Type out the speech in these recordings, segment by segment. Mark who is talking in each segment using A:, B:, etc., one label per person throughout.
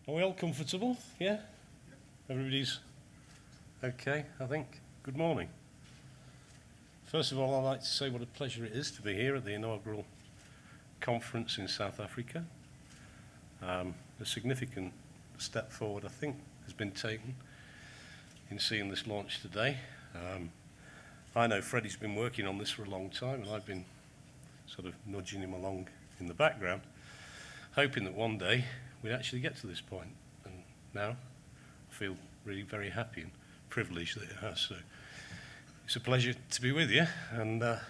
A: Are we all comfortable? Yeah? Everybody's okay, I think. Good morning. First of all, I'd like to say what a pleasure it is to be here at the inaugural conference in South Africa. A significant step forward, I think, has been taken in seeing this launch today. I know Freddie's been working on this for a long time, and I've been sort of nudging him along in the background, hoping that one day we'd actually get to this point. And now I feel really very happy and privileged that it has. So it's a pleasure to be with you, and a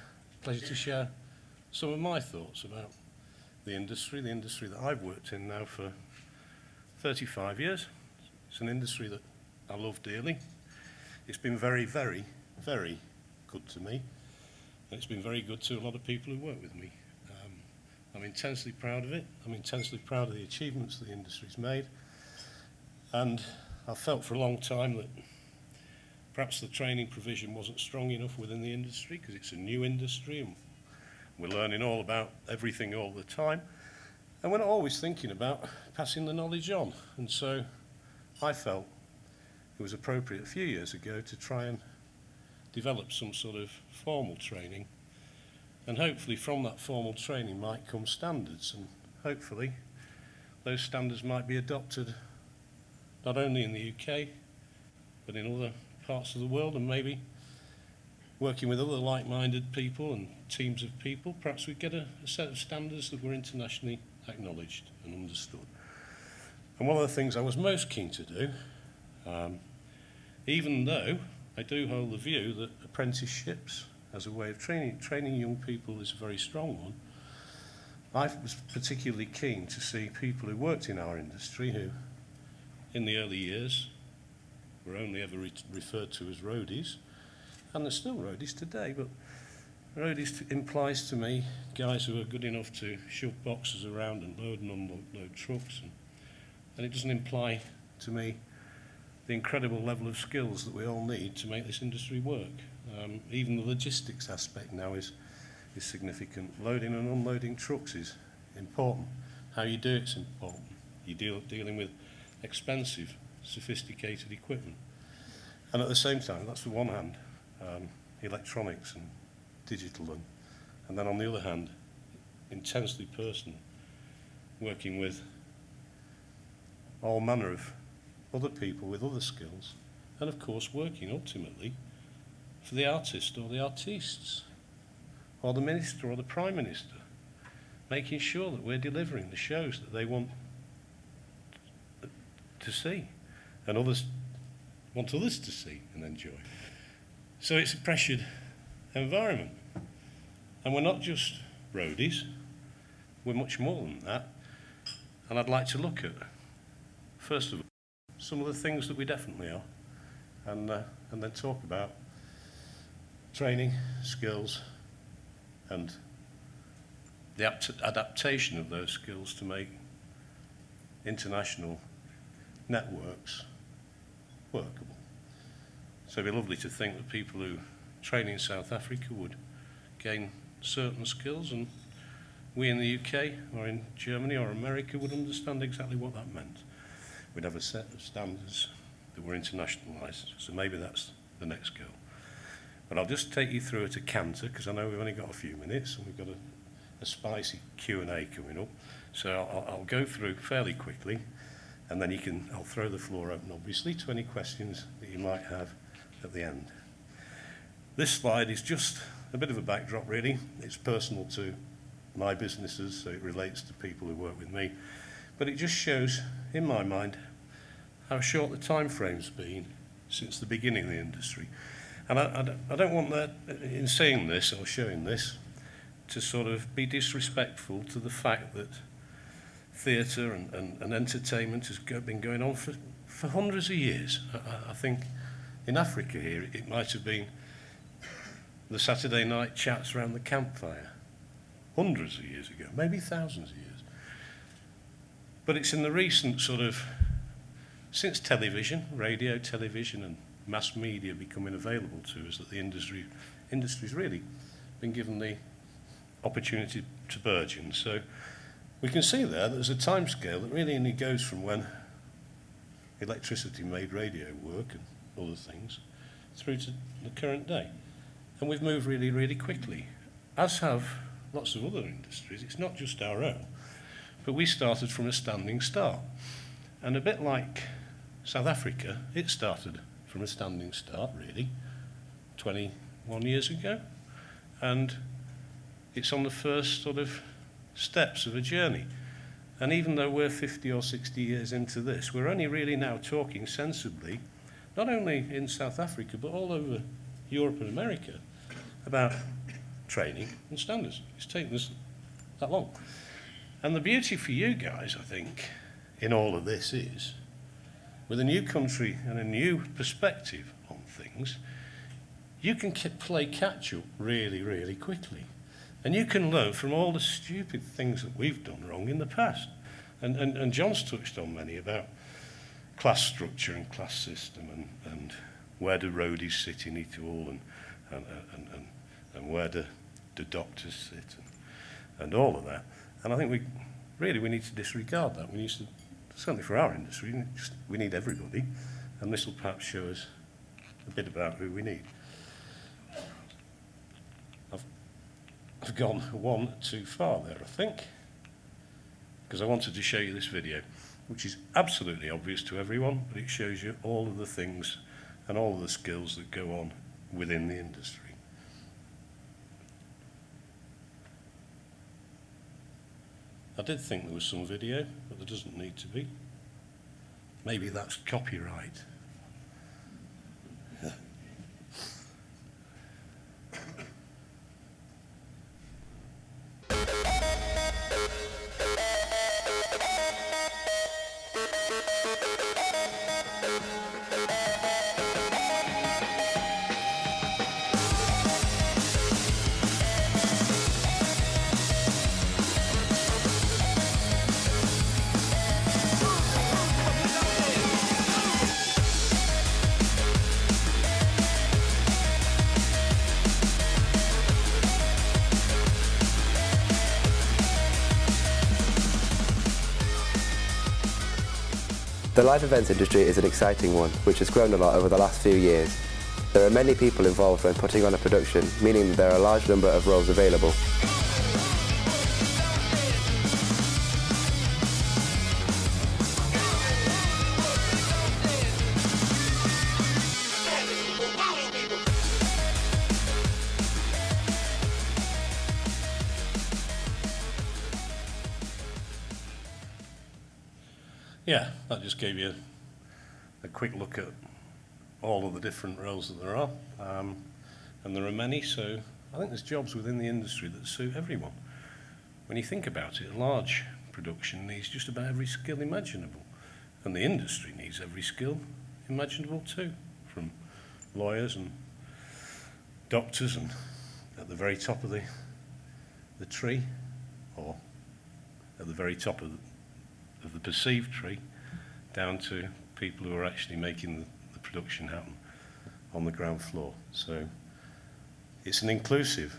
A: pleasure to share some of my thoughts about the industry that I've worked in now for 35 years. It's an industry that I love dearly. It's been very, very, very good to me, and it's been very good to a lot of people who work with me. I'm intensely proud of it. I'm intensely proud of the achievements that the industry's made, and I felt for a long time that perhaps the training provision wasn't strong enough within the industry because it's a new industry and we're learning all about everything all the time, and we're not always thinking about passing the knowledge on. And so I felt it was appropriate a few years ago to try and develop some sort of formal training, and hopefully from that formal training might come standards, and hopefully those standards might be adopted not only in the UK but in other parts of the world, and maybe working with other like-minded people and teams of people, perhaps we get a set of standards that were internationally acknowledged and understood. And one of the things I was most keen to do, even though I do hold the view that apprenticeships as a way of training young people is a very strong one, I was particularly keen to see people who worked in our industry who, in the early years, were only ever referred to as roadies, and they're still roadies today, but roadies implies to me guys who are good enough to shove boxes around and load and unload trucks, and it doesn't imply to me the incredible level of skills that we all need to make this industry work. Even the logistics aspect now is significant. Loading and unloading trucks is important. How you do it's important. You're dealing with expensive, sophisticated equipment. And at the same time, that's on one hand, electronics and digital, and then on the other hand, intensely personal, working with all manner of other people with other skills, and of course working ultimately for the artist or the artistes, or the minister or the prime minister, making sure that we're delivering the shows that they want to see, and others want others to see and enjoy. So it's a pressured environment. And we're not just roadies, we're much more than that. And I'd like to look at, first of all, some of the things that we definitely are, and then talk about training, skills, and the adaptation of those skills to make international networks workable. So it'd be lovely to think that people who train in South Africa would gain certain skills, and we in the UK or in Germany or America would understand exactly what that meant. We'd have a set of standards that were internationalised, so maybe that's the next goal. But I'll just take you through at a canter, because I know we've only got a few minutes and we've got a spicy Q&A coming up. So I'll go through fairly quickly, and then I'll throw the floor open, obviously, to any questions that you might have at the end. This slide is just a bit of a backdrop, really. It's personal to my businesses, so it relates to people who work with me. But it just shows, in my mind, how short the time frame's been since the beginning of the industry. And I don't want that, in saying this or showing this, to sort of be disrespectful to the fact that theatre and entertainment has been going on for hundreds of years. I think in Africa here it might have been the Saturday night chats around the campfire hundreds of years ago, maybe thousands of years. But it's in the recent sort of, since television, radio, television and mass media becoming available to us, that the industry's really been given the opportunity to burgeon. So we can see there that there's a time scale that really only goes from when electricity made radio work and other things, through to the current day. And we've moved really, really quickly, as have lots of other industries. It's not just our own, but we started from a standing start. And a bit like South Africa, it started from a standing start, really, 21 years ago. And it's on the first sort of steps of a journey. And even though we're 50 or 60 years into this, we're only really now talking sensibly, not only in South Africa, but all over Europe and America, about training and standards. It's taken us that long. And the beauty for you guys, I think, in all of this is, with a new country and a new perspective on things, you can play catch-up really, really quickly. And you can learn from all the stupid things that we've done wrong in the past. And John's touched on many about class structure and class system and where do roadies sit in it all and where do doctors sit and all of that. And I think we need to disregard that. We need to, certainly for our industry, we need everybody. And this will perhaps show us a bit about who we need. I've gone one too far there, I think, because I wanted to show you this video, which is absolutely obvious to everyone, but it shows you all of the things and all of the skills that go on within the industry. I did think there was some video, but there doesn't need to be. Maybe that's copyright.
B: The live events industry is an exciting one, which has grown a lot over the last few years. There are many people involved when putting on a production, meaning that there are a large number of roles available.
A: Yeah, that just gave you a quick look at all of the different roles that there are. And there are many, so I think there's jobs within the industry that suit everyone. When you think about it, a large production needs just about every skill imaginable. And the industry needs every skill imaginable too, from lawyers and doctors and at the very top of the tree, or at the very top of the perceived tree, down to people who are actually making the production happen on the ground floor. So it's an inclusive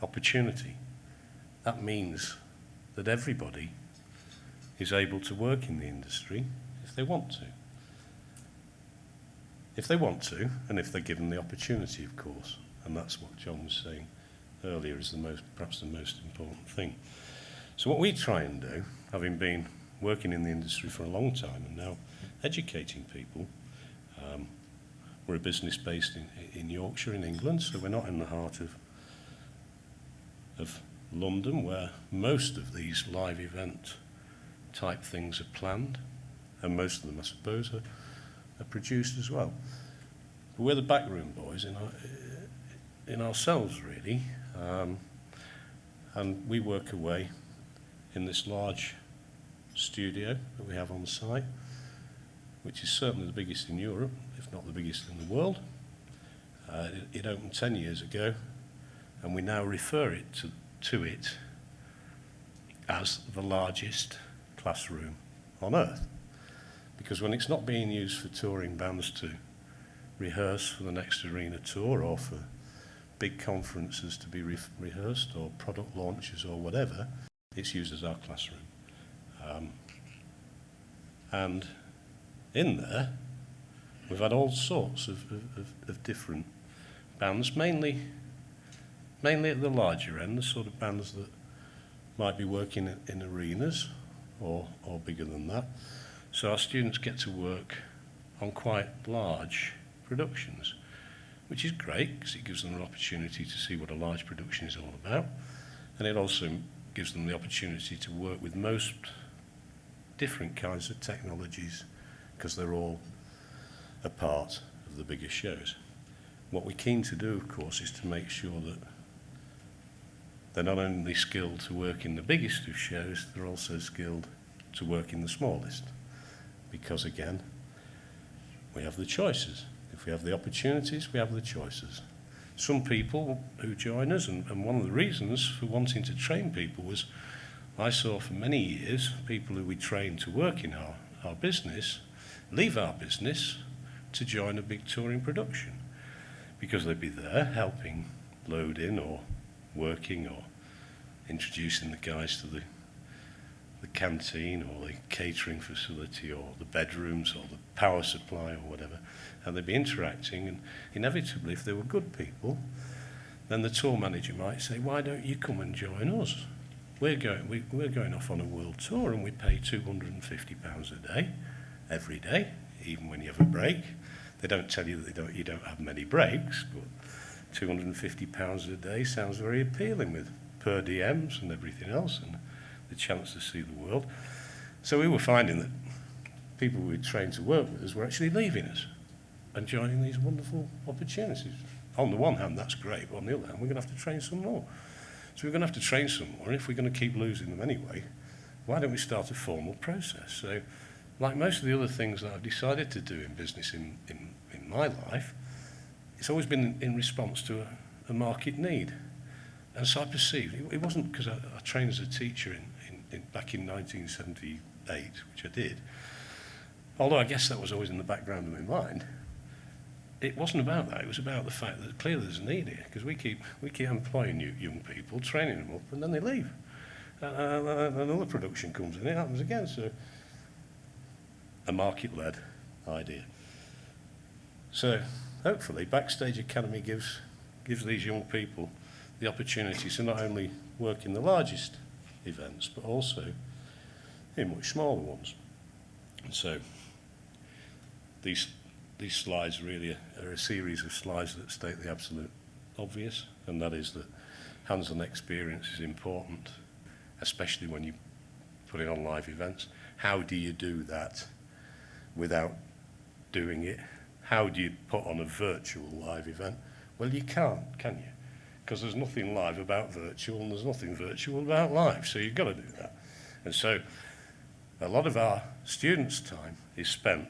A: opportunity. That means that everybody is able to work in the industry if they want to. If they want to, and if they're given the opportunity, of course. And that's what John was saying earlier is perhaps the most important thing. So what we try and do, having been working in the industry for a long time and now educating people, we're a business based in Yorkshire in England, so we're not in the heart of London, where most of these live event type things are planned, and most of them, I suppose, are produced as well. But we're the backroom boys in ourselves, really, and we work away in this large studio that we have on site, which is certainly the biggest in Europe, if not the biggest in the world. It opened 10 years ago, and we now refer it to it as the largest classroom on earth. Because when it's not being used for touring bands to rehearse for the next arena tour, or for big conferences to be rehearsed, or product launches or whatever, it's used as our classroom. And in there, we've had all sorts of different bands, mainly at the larger end, the sort of bands that might be working in arenas or bigger than that. So our students get to work on quite large productions, which is great because it gives them an opportunity to see what a large production is all about, and it also gives them the opportunity to work with most different kinds of technologies because they're all a part of the bigger shows. What we're keen to do, of course, is to make sure that they're not only skilled to work in the biggest of shows, they're also skilled to work in the smallest. Because again, we have the choices. If we have the opportunities, we have the choices. Some people who join us, and one of the reasons for wanting to train people was I saw for many years people who we trained to work in our business leave our business to join a big touring production because they'd be there helping load in or working or introducing the guys to the canteen or the catering facility or the bedrooms or the power supply or whatever, and they'd be interacting, and inevitably if they were good people, then the tour manager might say, why don't you come and join us? We're going off on a world tour and we pay £250 a day, every day, even when you have a break. They don't tell you that you don't have many breaks, but £250 a day sounds very appealing with per diems and everything else and the chance to see the world. So we were finding that people we trained to work with us were actually leaving us and joining these wonderful opportunities. On the one hand, that's great, but on the other hand, we're going to have to train some more. So we're going to have to train some more, and if we're going to keep losing them anyway, why don't we start a formal process? So, like most of the other things that I've decided to do in business in my life, it's always been in response to a market need. And so I perceived, it wasn't because I trained as a teacher back in 1978, which I did, although I guess that was always in the background of my mind. It wasn't about that, it was about the fact that clearly there's a need here, because we keep employing young people, training them up, and then they leave. Another production comes in, it happens again, so a market-led idea. So hopefully Backstage Academy gives these young people the opportunity to not only work in the largest events, but also in much smaller ones. And so these slides really are a series of slides that state the absolute obvious, and that is that hands-on experience is important, especially when you're putting on live events. How do you do that without doing it? How do you put on a virtual live event? Well, you can't, can you? Because there's nothing live about virtual and there's nothing virtual about live, so you've got to do that. And so a lot of our students' time is spent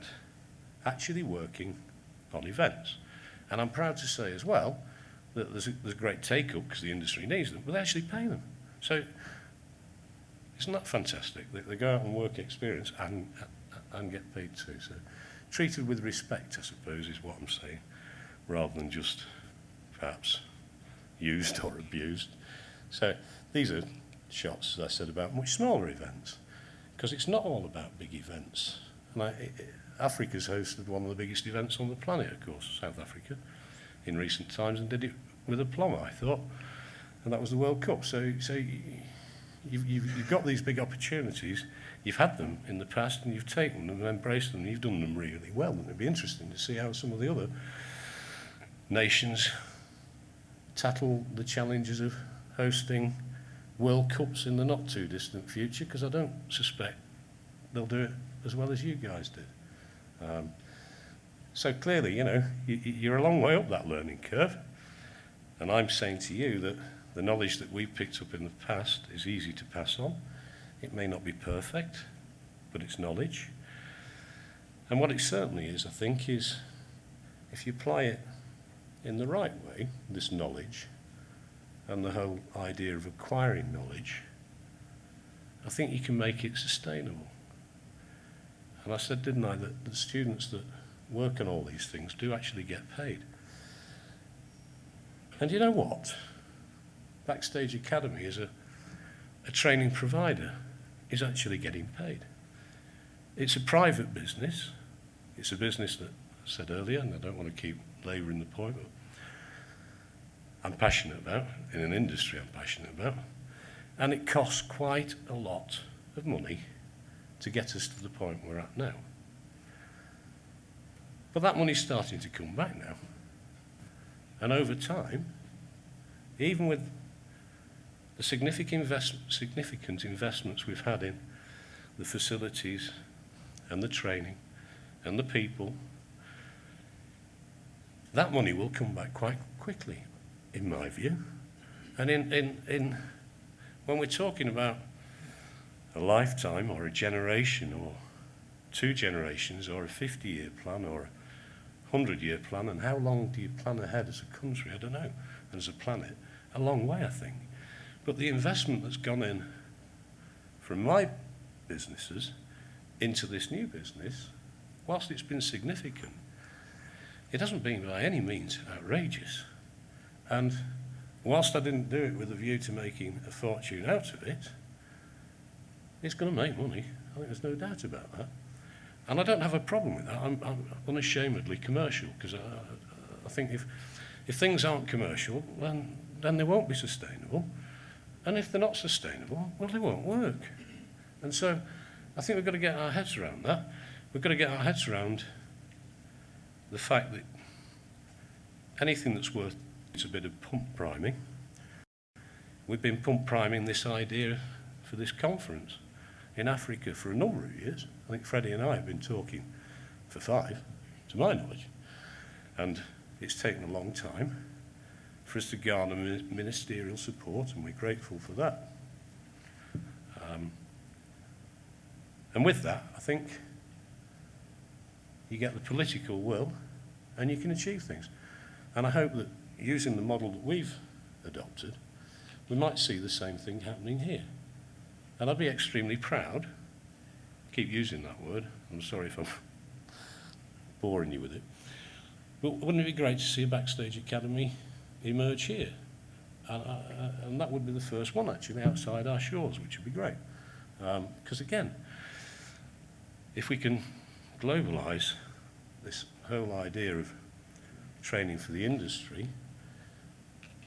A: actually working on events. And I'm proud to say as well that there's a great take-up because the industry needs them, but they actually pay them. So isn't that fantastic? They go out and work experience and get paid too. So treated with respect, I suppose, is what I'm saying, rather than just perhaps used or abused. So these are shots, as I said, about much smaller events, because it's not all about big events. And Africa's hosted one of the biggest events on the planet, of course, South Africa, in recent times, and did it with aplomb, I thought, and that was the World Cup. So you've got these big opportunities, you've had them in the past, and you've taken them and embraced them, and you've done them really well, and it'd be interesting to see how some of the other nations tackle the challenges of hosting World Cups in the not too distant future, because I don't suspect they'll do it as well as you guys did. So clearly, you know, you're a long way up that learning curve, and I'm saying to you that the knowledge that we've picked up in the past is easy to pass on. It may not be perfect, but it's knowledge. And what it certainly is, I think, is if you apply it in the right way, this knowledge, and the whole idea of acquiring knowledge, I think you can make it sustainable. And I said, didn't I, that the students that work on all these things do actually get paid. And you know what? Backstage Academy is a training provider is actually getting paid. It's a private business, It's a business that I said earlier, and I don't want to keep labouring the point, but I'm passionate about, in an industry I'm passionate about, and it costs quite a lot of money to get us to the point we're at now. But that money's starting to come back now. And over time, even with the significant investments we've had in the facilities and the training and the people, that money will come back quite quickly, in my view. And when we're talking about a lifetime or a generation or 2 generations or a 50-year plan or a 100-year plan, and how long do you plan ahead as a country? I don't know. And as a planet, a long way, I think. But the investment that's gone in from my businesses into this new business, whilst it's been significant, it hasn't been by any means outrageous. And whilst I didn't do it with a view to making a fortune out of it, it's going to make money. I think there's no doubt about that. And I don't have a problem with that. I'm unashamedly commercial, because I think if things aren't commercial, then they won't be sustainable. And if they're not sustainable, well, they won't work. And so I think we've got to get our heads around that. We've got to get our heads around the fact that anything that's worth it's a bit of pump priming. We've been pump priming this idea for this conference in Africa for a number of years. I think Freddie and I have been talking for 5, to my knowledge. And it's taken a long time for us to garner ministerial support, and we're grateful for that. And with that, I think you get the political will and you can achieve things. And I hope that using the model that we've adopted, we might see the same thing happening here. And I'd be extremely proud, keep using that word, I'm sorry if I'm boring you with it, but wouldn't it be great to see a Backstage Academy emerge here? And that would be the first one actually outside our shores, which would be great. Because again, if we can globalise this whole idea of training for the industry,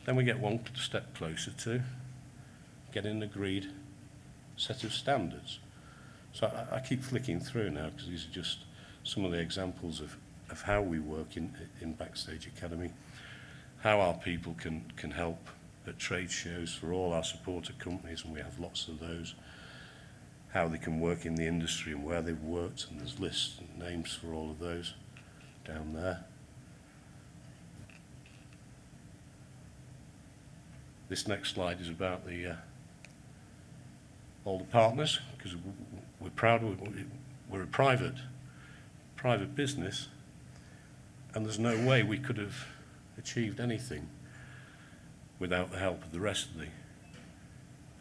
A: then we get one step closer to getting an agreed set of standards. So I keep flicking through now, because these are just some of the examples of how we work in Backstage Academy, how our people can help at trade shows for all our supporter companies, and we have lots of those, how they can work in the industry and where they've worked, and there's lists and names for all of those down there. This next slide is about all the partners, because we're proud we're a private business, and there's no way we could have achieved anything without the help of the rest of the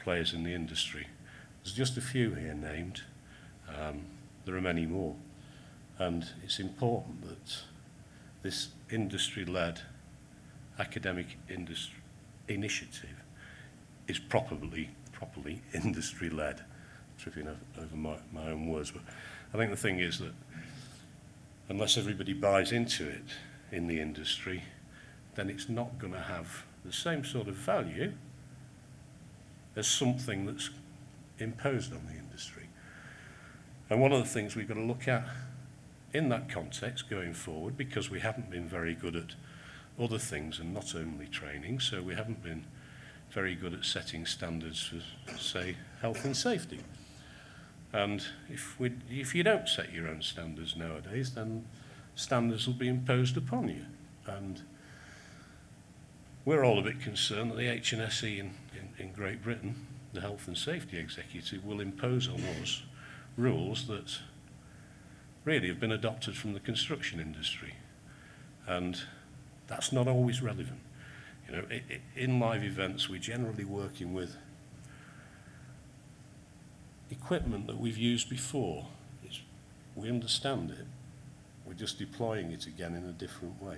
A: players in the industry. There's just a few here named. There are many more, and it's important that this industry-led academic industry initiative is properly industry-led. Tripping over my own words, but I think the thing is that unless everybody buys into it in the industry, then it's not going to have the same sort of value as something that's imposed on the industry. And one of the things we've got to look at in that context going forward, because we haven't been very good at other things and not only training, so we haven't been very good at setting standards for, say, health and safety. And if you don't set your own standards nowadays, then standards will be imposed upon you. And we're all a bit concerned that the HNSE in Great Britain, the Health and Safety Executive, will impose on us rules that really have been adopted from the construction industry. And that's not always relevant. You know, in live events, we're generally working with equipment that we've used before. We understand it. We're just deploying it again in a different way.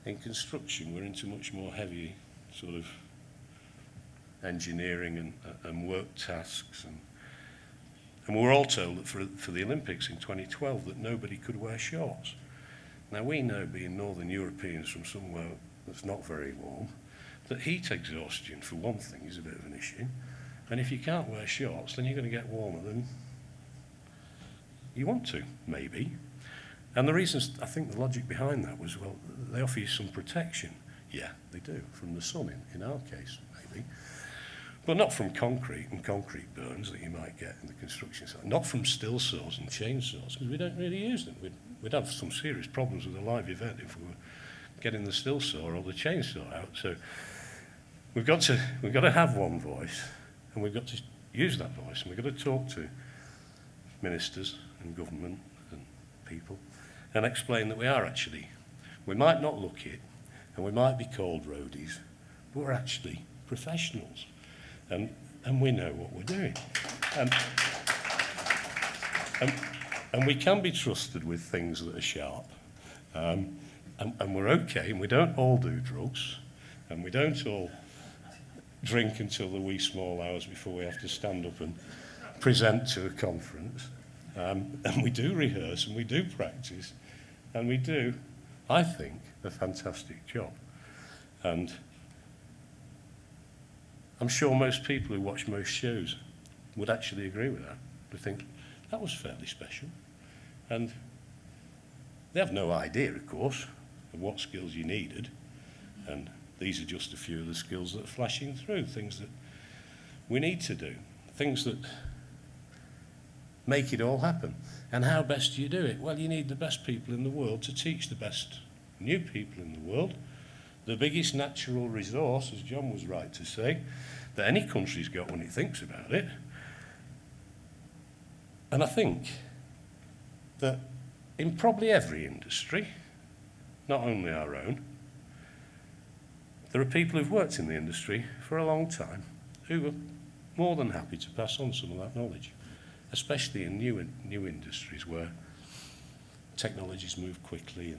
A: In construction, we're into much more heavy sort of engineering and work tasks. And we were all told that for the Olympics in 2012 that nobody could wear shorts. Now we know, being Northern Europeans from somewhere that's not very warm, that heat exhaustion, for one thing, is a bit of an issue. And if you can't wear shorts, then you're going to get warmer than you want to, maybe. And the reasons, I think the logic behind that was, well, they offer you some protection. Yeah, they do, from the sun in our case, maybe. But not from concrete and concrete burns that you might get in the construction site. Not from still saws and chainsaws, because we don't really use them. We'd have some serious problems with a live event if we were getting the still saw or the chainsaw out. So we've got to have one voice, and we've got to use that voice, and we've got to talk to ministers and government and people and explain that we might not look it, and we might be called roadies, but we're actually professionals, and we know what we're doing. And we can be trusted with things that are sharp, and we're okay, and we don't all do drugs, and we don't all drink until the wee small hours before we have to stand up and present to a conference. And we do rehearse, and we do practice, and we do, I think, a fantastic job. And I'm sure most people who watch most shows would actually agree with that. They think, that was fairly special. And they have no idea, of course, of what skills you needed. And these are just a few of the skills that are flashing through, things that we need to do, things that make it all happen. And how best do you do it? Well, you need the best people in the world to teach the best new people in the world. The biggest natural resource, as John was right to say, that any country's got when it thinks about it. And I think that in probably every industry, not only our own, there are people who've worked in the industry for a long time who are more than happy to pass on some of that knowledge, especially in new industries where technologies move quickly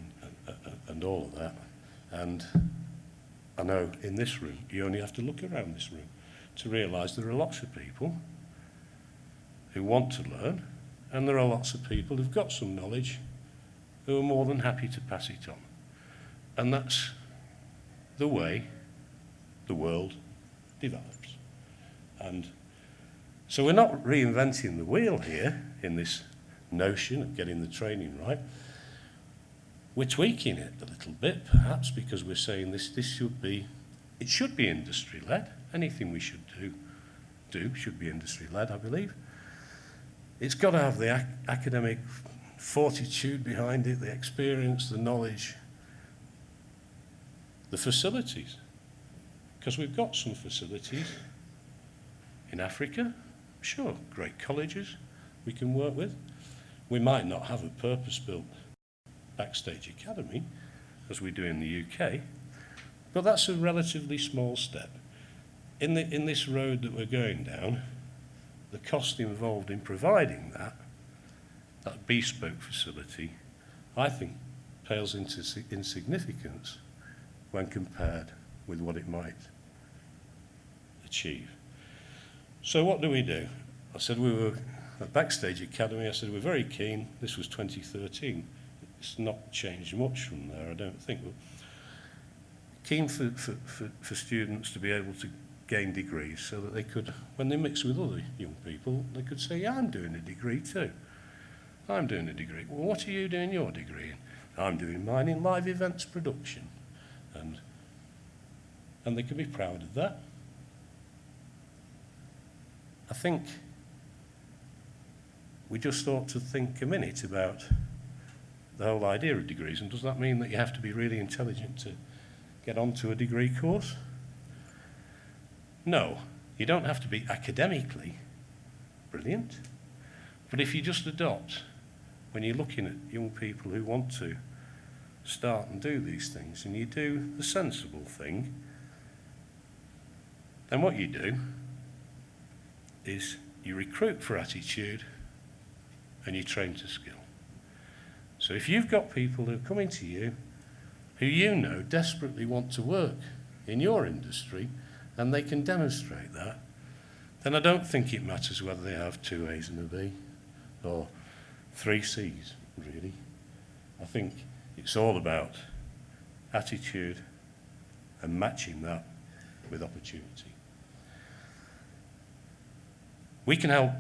A: and all of that. And I know in this room, you only have to look around this room to realise there are lots of people who want to learn, and there are lots of people who've got some knowledge who are more than happy to pass it on. And that's the way the world develops. And so we're not reinventing the wheel here in this notion of getting the training right. We're tweaking it a little bit, perhaps, because we're saying it should be industry-led. Anything we should do should be industry-led, I believe. It's got to have the academic fortitude behind it, the experience, the knowledge, the facilities. Because we've got some facilities in Africa, sure, great colleges we can work with. We might not have a purpose-built backstage academy, as we do in the UK, but that's a relatively small step. In this road that we're going down, the cost involved in providing that bespoke facility, I think pales into insignificance when compared with what it might achieve. So what do? I said we were at Backstage Academy, I said we're very keen. This was 2013. It's not changed much from there, I don't think. We're keen for students to be able to gain degrees so that they could, when they mix with other young people, they could say, yeah, I'm doing a degree too. I'm doing a degree. Well, what are you doing your degree in? I'm doing mine in live events production. And they can be proud of that. I think we just ought to think a minute about the whole idea of degrees, and does that mean that you have to be really intelligent to get onto a degree course? No, you don't have to be academically brilliant, but if you just adopt, when you're looking at young people who want to start and do these things, and you do the sensible thing, then what you do is you recruit for attitude and you train to skill. So if you've got people who are coming to you who you know desperately want to work in your industry and they can demonstrate that, then I don't think it matters whether they have 2 A's and a B or 3 C's, really. I think it's all about attitude and matching that with opportunity. We can help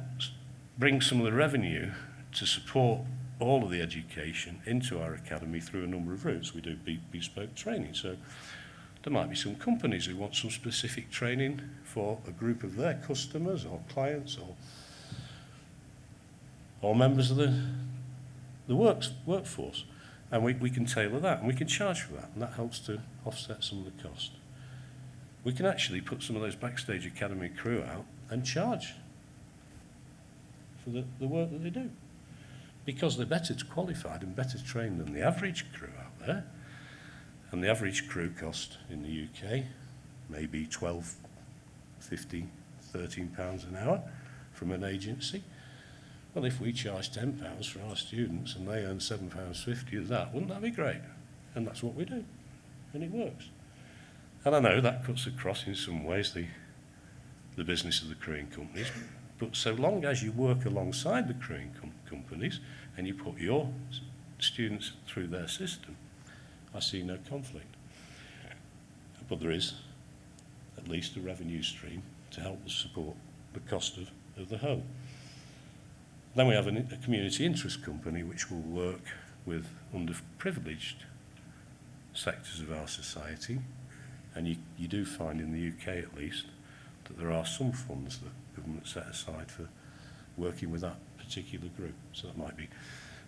A: bring some of the revenue to support all of the education into our academy through a number of routes. We do bespoke training, so there might be some companies who want some specific training for a group of their customers or clients or members of the workforce. And we can tailor that, and we can charge for that, and that helps to offset some of the cost. We can actually put some of those Backstage Academy crew out and charge for the work that they do, because they're better qualified and better trained than the average crew out there. And the average crew cost in the UK maybe £12, £15, £13 an hour from an agency. Well, if we charge £10 for our students and they earn £7.50 of that, wouldn't that be great? And that's what we do, and it works. And I know that cuts across in some ways the business of the crewing companies, but so long as you work alongside the crewing companies and you put your students through their system, I see no conflict. But there is at least a revenue stream to help us support the cost of the whole. Then we have a community interest company which will work with underprivileged sectors of our society, and you do find in the UK at least that there are some funds that government set aside for working with that particular group. So that might be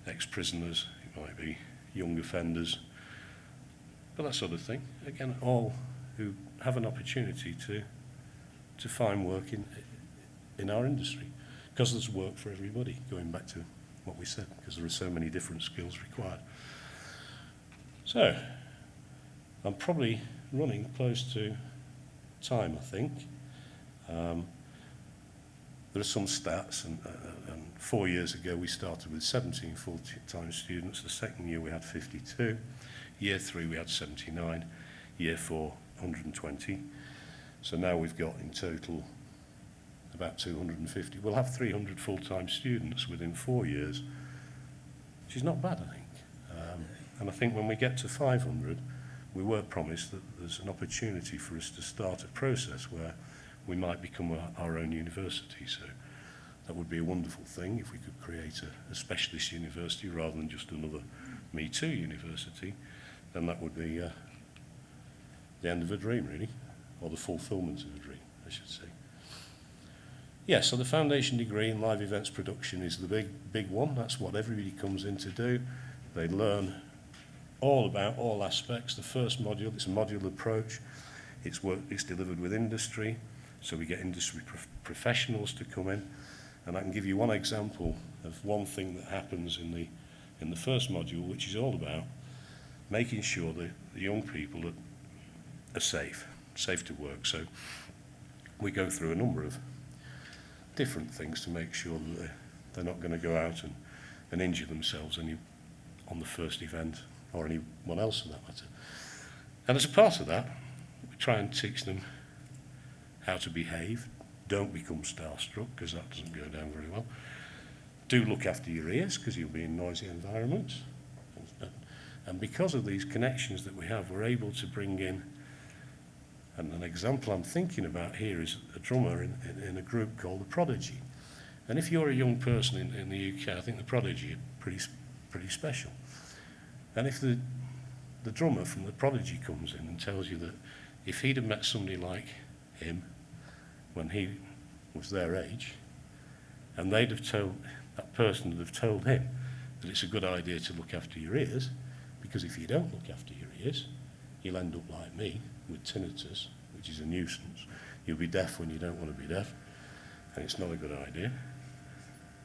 A: ex-prisoners, it might be young offenders, but that sort of thing. Again, all who have an opportunity to find work in our industry, because there's work for everybody, going back to what we said, because there are so many different skills required. So, I'm probably running close to time, I think. There are some stats, and 4 years ago we started with 17 full-time students. The second year we had 52. Year 3 we had 79. Year 4, 120. So now we've got in total about 250. We'll have 300 full-time students within 4 years, which is not bad, I think. And I think when we get to 500, we were promised that there's an opportunity for us to start a process where we might become our own university. So that would be a wonderful thing if we could create a specialist university rather than just another Me Too university. Then that would be the end of a dream, really, or the fulfilment of a dream, I should say. Yeah, so the foundation degree in live events production is the big one. That's what everybody comes in to do. They learn all about all aspects. The first module, it's a modular approach. It's delivered with industry, so we get industry professionals to come in. And I can give you one example of one thing that happens in the first module, which is all about making sure that the young people are safe to work. So we go through a number of different things to make sure that they're not going to go out and injure themselves on the first event, or anyone else for that matter. And as a part of that, we try and teach them how to behave. Don't become starstruck, because that doesn't go down very well. Do look after your ears, because you'll be in noisy environments. And because of these connections that we have, we're able to bring in, and an example I'm thinking about here is a drummer in a group called the Prodigy. And if you're a young person in the UK, I think the Prodigy are pretty special. And if the drummer from the Prodigy comes in and tells you that if he'd have met somebody like him when he was their age, and that person would have told him that it's a good idea to look after your ears, because if you don't look after your ears, you'll end up like me with tinnitus, which is a nuisance. You'll be deaf when you don't want to be deaf, and it's not a good idea.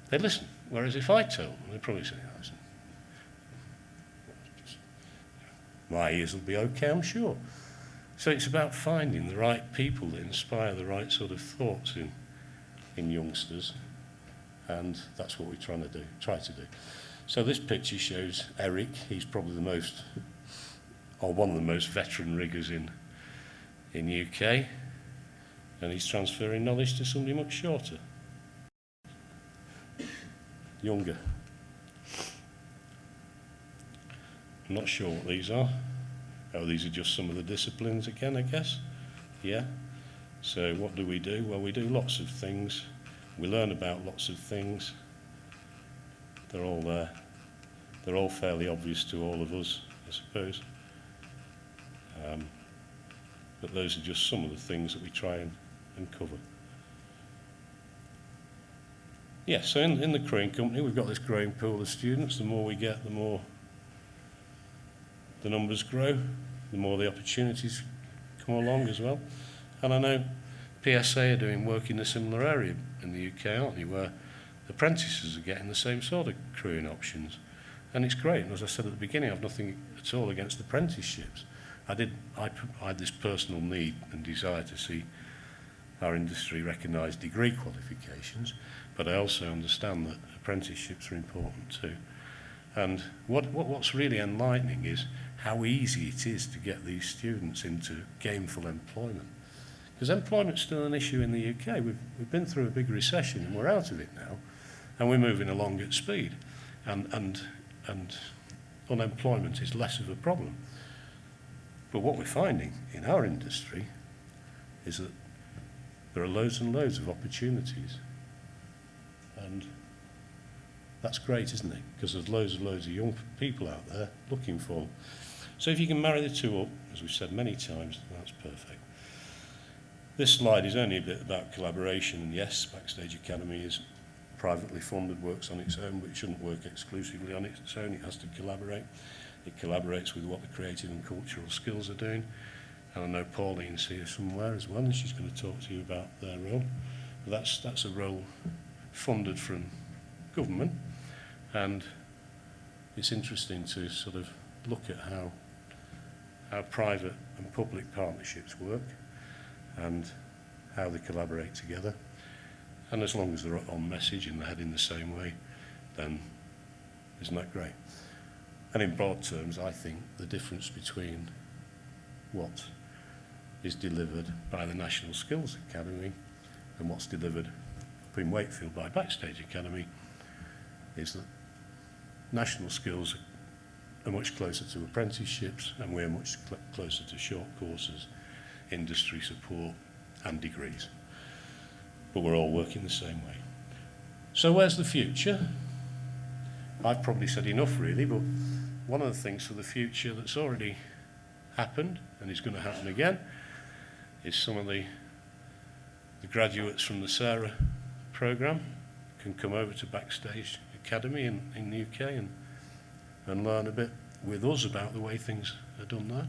A: They'd listen. Whereas if I told them, they'd probably say, listen, my ears will be okay, I'm sure. So it's about finding the right people that inspire the right sort of thoughts in youngsters, and that's what we're try to do. So this picture shows Eric. He's probably one of the most veteran riggers in UK. and he's transferring knowledge to somebody much shorter, younger. I'm not sure what these are. Oh, these are just some of the disciplines again, I guess. Yeah. So what do? Well, we do lots of things. We learn about lots of things. They're all there. They're all fairly obvious to all of us, I suppose. But those are just some of the things that we try and cover. Yeah, so in the crewing company, we've got this growing pool of students. The more we get, the more the numbers grow, the more the opportunities come along as well. And I know PSA are doing work in a similar area in the UK, aren't they, where apprentices are getting the same sort of crewing options. And it's great. And as I said at the beginning, I've nothing at all against apprenticeships. I had this personal need and desire to see our industry recognise degree qualifications, but I also understand that apprenticeships are important too. And what's really enlightening is how easy it is to get these students into gainful employment. Because employment's still an issue in the UK. We've been through a big recession and we're out of it now, and we're moving along at speed. And unemployment is less of a problem. But what we're finding in our industry is that there are loads and loads of opportunities. And that's great, isn't it? Because there's loads and loads of young people out there looking for them. So if you can marry the two up, as we've said many times, that's perfect. This slide is only a bit about collaboration, and yes, Backstage Academy is privately funded, works on its own, but it shouldn't work exclusively on its own. It has to collaborate. It collaborates with what the creative and cultural skills are doing. And I know Pauline's here somewhere as well, and she's going to talk to you about their role. But that's a role funded from government, and it's interesting to sort of look at how private and public partnerships work and how they collaborate together. And as long as they're on message and they're heading the same way, then isn't that great? And in broad terms, I think the difference between what is delivered by the National Skills Academy and what's delivered up in Wakefield by Backstage Academy is that national skills are much closer to apprenticeships, and we're much closer to short courses, industry support and degrees. But we're all working the same way. So where's the future? I've probably said enough really, but one of the things for the future that's already happened and is going to happen again is some of the graduates from the Sarah programme can come over to Backstage Academy in the UK and learn a bit with us about the way things are done there.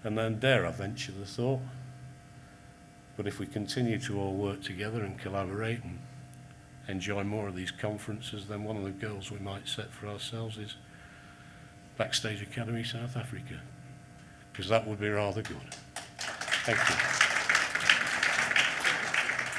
A: And then dare I venture the thought, but if we continue to all work together and collaborate and enjoy more of these conferences, then one of the goals we might set for ourselves is Backstage Academy South Africa, because that would be rather good. Thank you.